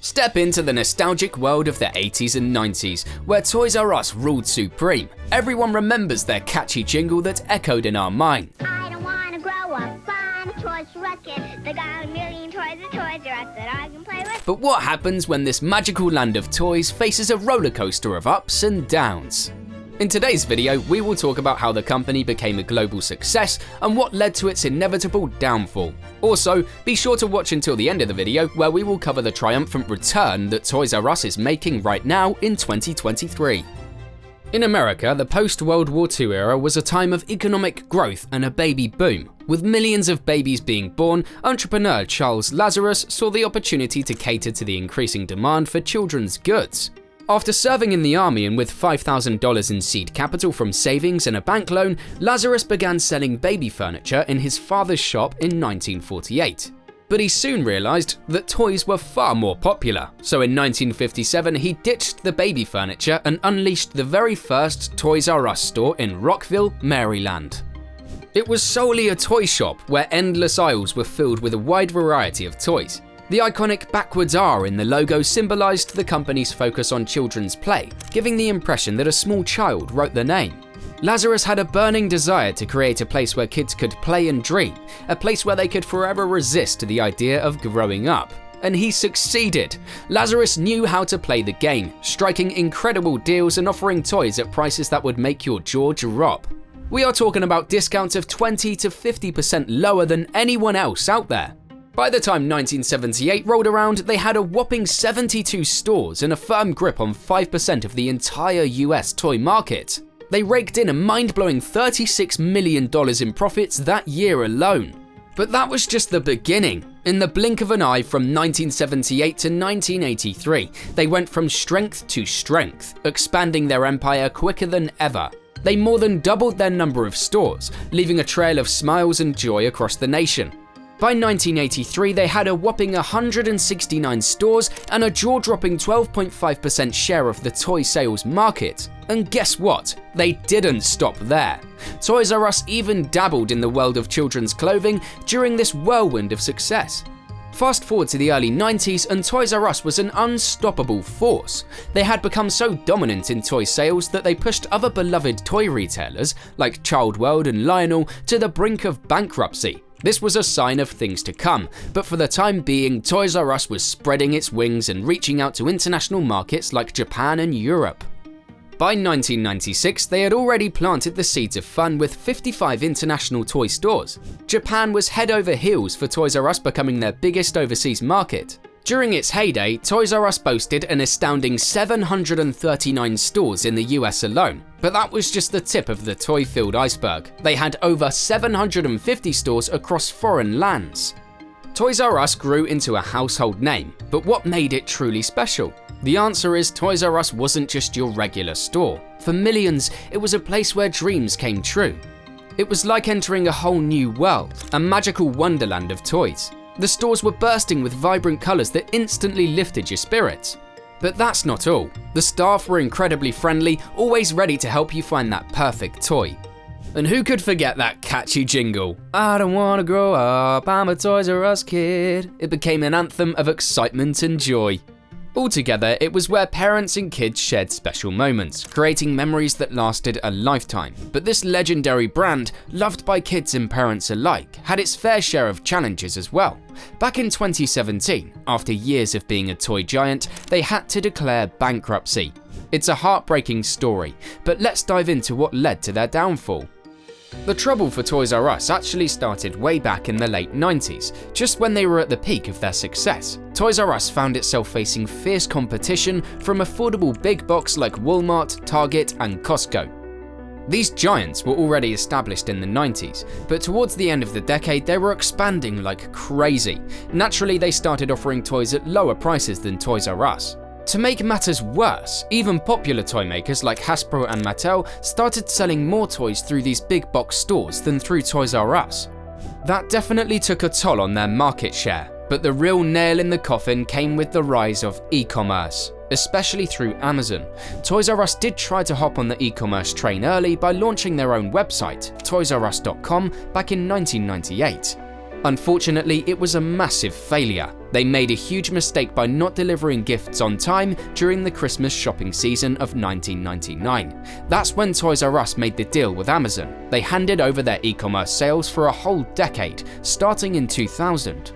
Step into the nostalgic world of the 80s and 90s, where Toys R Us ruled supreme. Everyone remembers their catchy jingle that echoed in our mind. I don't want to grow up, I'm a Toys R Us kid. They got a million toys at Toys R Us that I can play with. But what happens when this magical land of toys faces a roller coaster of ups and downs? In today's video, we will talk about how the company became a global success and what led to its inevitable downfall. Also, be sure to watch until the end of the video, where we will cover the triumphant return that Toys R Us is making right now in 2023. In America, the post-World War II era was a time of economic growth and a baby boom. With millions of babies being born, entrepreneur Charles Lazarus saw the opportunity to cater to the increasing demand for children's goods. After serving in the army and with $5,000 in seed capital from savings and a bank loan, Lazarus began selling baby furniture in his father's shop in 1948. But he soon realized that toys were far more popular, so in 1957 he ditched the baby furniture and unleashed the very first Toys R Us store in Rockville, Maryland. It was solely a toy shop where endless aisles were filled with a wide variety of toys. The iconic backwards R in the logo symbolized the company's focus on children's play, giving the impression that a small child wrote the name. Lazarus had a burning desire to create a place where kids could play and dream, a place where they could forever resist the idea of growing up. And he succeeded. Lazarus knew how to play the game, striking incredible deals and offering toys at prices that would make your jaw drop. We are talking about discounts of 20 to 50% lower than anyone else out there. By the time 1978 rolled around, they had a whopping 72 stores and a firm grip on 5% of the entire US toy market. They raked in a mind-blowing $36 million in profits that year alone. But that was just the beginning. In the blink of an eye from 1978 to 1983, they went from strength to strength, expanding their empire quicker than ever. They more than doubled their number of stores, leaving a trail of smiles and joy across the nation. By 1983, they had a whopping 169 stores and a jaw-dropping 12.5% share of the toy sales market. And guess what? They didn't stop there. Toys R Us even dabbled in the world of children's clothing during this whirlwind of success. Fast forward to the early 90s and Toys R Us was an unstoppable force. They had become so dominant in toy sales that they pushed other beloved toy retailers like Child World and Lionel to the brink of bankruptcy. This was a sign of things to come, but for the time being, Toys R Us was spreading its wings and reaching out to international markets like Japan and Europe. By 1996, they had already planted the seeds of fun with 55 international toy stores. Japan was head over heels for Toys R Us becoming their biggest overseas market. During its heyday, Toys R Us boasted an astounding 739 stores in the US alone. But that was just the tip of the toy-filled iceberg. They had over 750 stores across foreign lands. Toys R Us grew into a household name, but what made it truly special? The answer is Toys R Us wasn't just your regular store. For millions, it was a place where dreams came true. It was like entering a whole new world, a magical wonderland of toys. The stores were bursting with vibrant colors that instantly lifted your spirits. But that's not all. The staff were incredibly friendly, always ready to help you find that perfect toy. And who could forget that catchy jingle? I don't want to grow up, I'm a Toys R Us kid. It became an anthem of excitement and joy. Altogether, it was where parents and kids shared special moments, creating memories that lasted a lifetime. But this legendary brand, loved by kids and parents alike, had its fair share of challenges as well. Back in 2017, after years of being a toy giant, they had to declare bankruptcy. It's a heartbreaking story, but let's dive into what led to their downfall. The trouble for Toys R Us actually started way back in the late 90s, just when they were at the peak of their success. Toys R Us found itself facing fierce competition from affordable big box like Walmart, Target, and Costco. These giants were already established in the 90s, but towards the end of the decade they were expanding like crazy. Naturally, they started offering toys at lower prices than Toys R Us. To make matters worse, even popular toy makers like Hasbro and Mattel started selling more toys through these big box stores than through Toys R Us. That definitely took a toll on their market share, but the real nail in the coffin came with the rise of e-commerce, especially through Amazon. Toys R Us did try to hop on the e-commerce train early by launching their own website, toysrus.com, back in 1998. Unfortunately, it was a massive failure. They made a huge mistake by not delivering gifts on time during the Christmas shopping season of 1999. That's when Toys R Us made the deal with Amazon. They handed over their e-commerce sales for a whole decade, starting in 2000.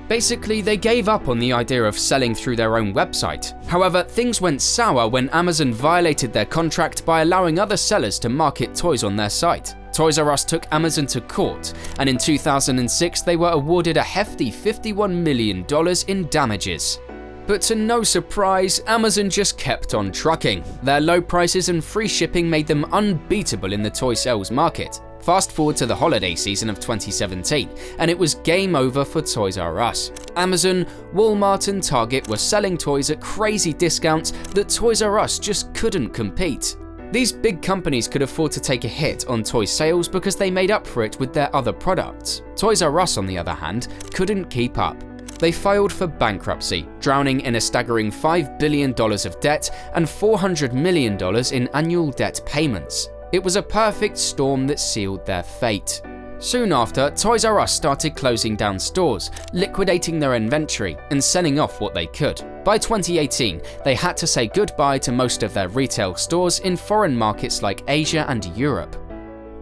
Basically, they gave up on the idea of selling through their own website. However, things went sour when Amazon violated their contract by allowing other sellers to market toys on their site. Toys R Us took Amazon to court, and in 2006 they were awarded a hefty $51 million in damages. But to no surprise, Amazon just kept on trucking. Their low prices and free shipping made them unbeatable in the toy sales market. Fast forward to the holiday season of 2017, and it was game over for Toys R Us. Amazon, Walmart and Target were selling toys at crazy discounts that Toys R Us just couldn't compete. These big companies could afford to take a hit on toy sales because they made up for it with their other products. Toys R Us, on the other hand, couldn't keep up. They filed for bankruptcy, drowning in a staggering $5 billion of debt and $400 million in annual debt payments. It was a perfect storm that sealed their fate. Soon after, Toys R Us started closing down stores, liquidating their inventory, and selling off what they could. By 2018, they had to say goodbye to most of their retail stores in foreign markets like Asia and Europe.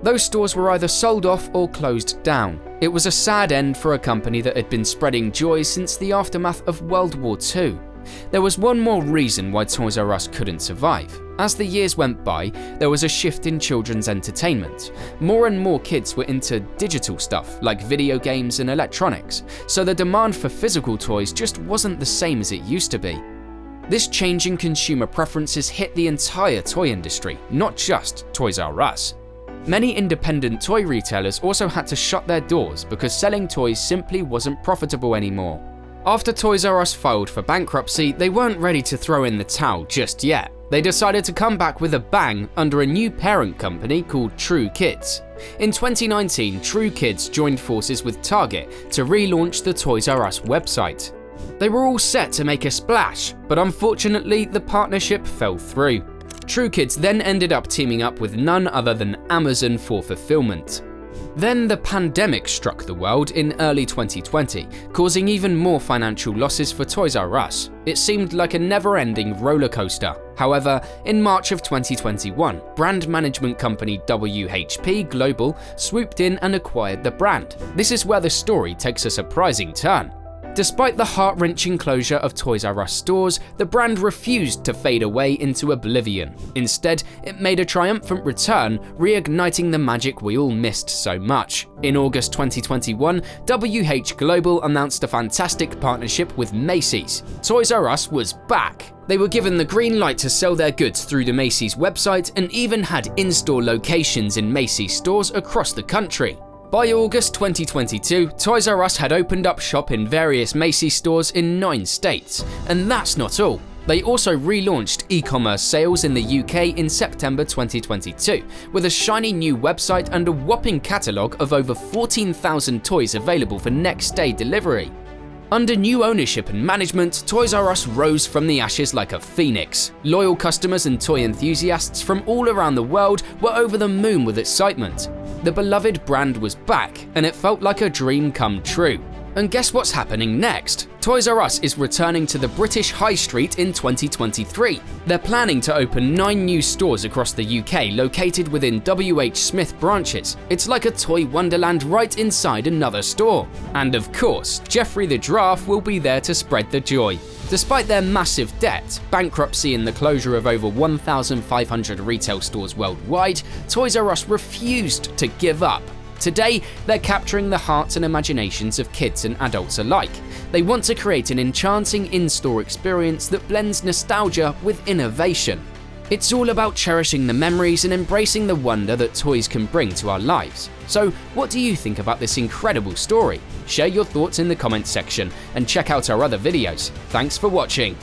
Those stores were either sold off or closed down. It was a sad end for a company that had been spreading joy since the aftermath of World War II. There was one more reason why Toys R Us couldn't survive. As the years went by, there was a shift in children's entertainment. More and more kids were into digital stuff like video games and electronics, so the demand for physical toys just wasn't the same as it used to be. This change in consumer preferences hit the entire toy industry, not just Toys R Us. Many independent toy retailers also had to shut their doors because selling toys simply wasn't profitable anymore. After Toys R Us filed for bankruptcy, they weren't ready to throw in the towel just yet. They decided to come back with a bang under a new parent company called True Kids. In 2019, True Kids joined forces with Target to relaunch the Toys R Us website. They were all set to make a splash, but unfortunately the partnership fell through. True Kids then ended up teaming up with none other than Amazon for fulfillment. Then the pandemic struck the world in early 2020, causing even more financial losses for Toys R Us. It seemed like a never-ending roller coaster. However, in March of 2021, brand management company WHP Global swooped in and acquired the brand. This is where the story takes a surprising turn. Despite the heart-wrenching closure of Toys R Us stores, the brand refused to fade away into oblivion. Instead, it made a triumphant return, reigniting the magic we all missed so much. In August 2021, WH Global announced a fantastic partnership with Macy's. Toys R Us was back. They were given the green light to sell their goods through the Macy's website and even had in-store locations in Macy's stores across the country. By August 2022, Toys R Us had opened up shop in various Macy's stores in 9 states. And that's not all. They also relaunched e-commerce sales in the UK in September 2022, with a shiny new website and a whopping catalogue of over 14,000 toys available for next-day delivery. Under new ownership and management, Toys R Us rose from the ashes like a phoenix. Loyal customers and toy enthusiasts from all around the world were over the moon with excitement. The beloved brand was back, and it felt like a dream come true. And guess what's happening next? Toys R Us is returning to the British High Street in 2023. They're planning to open 9 new stores across the UK located within WH Smith branches. It's like a toy wonderland right inside another store. And of course, Geoffrey the Giraffe will be there to spread the joy. Despite their massive debt, bankruptcy and the closure of over 1,500 retail stores worldwide, Toys R Us refused to give up. Today, they're capturing the hearts and imaginations of kids and adults alike. They want to create an enchanting in-store experience that blends nostalgia with innovation. It's all about cherishing the memories and embracing the wonder that toys can bring to our lives. So, what do you think about this incredible story? Share your thoughts in the comments section and check out our other videos. Thanks for watching.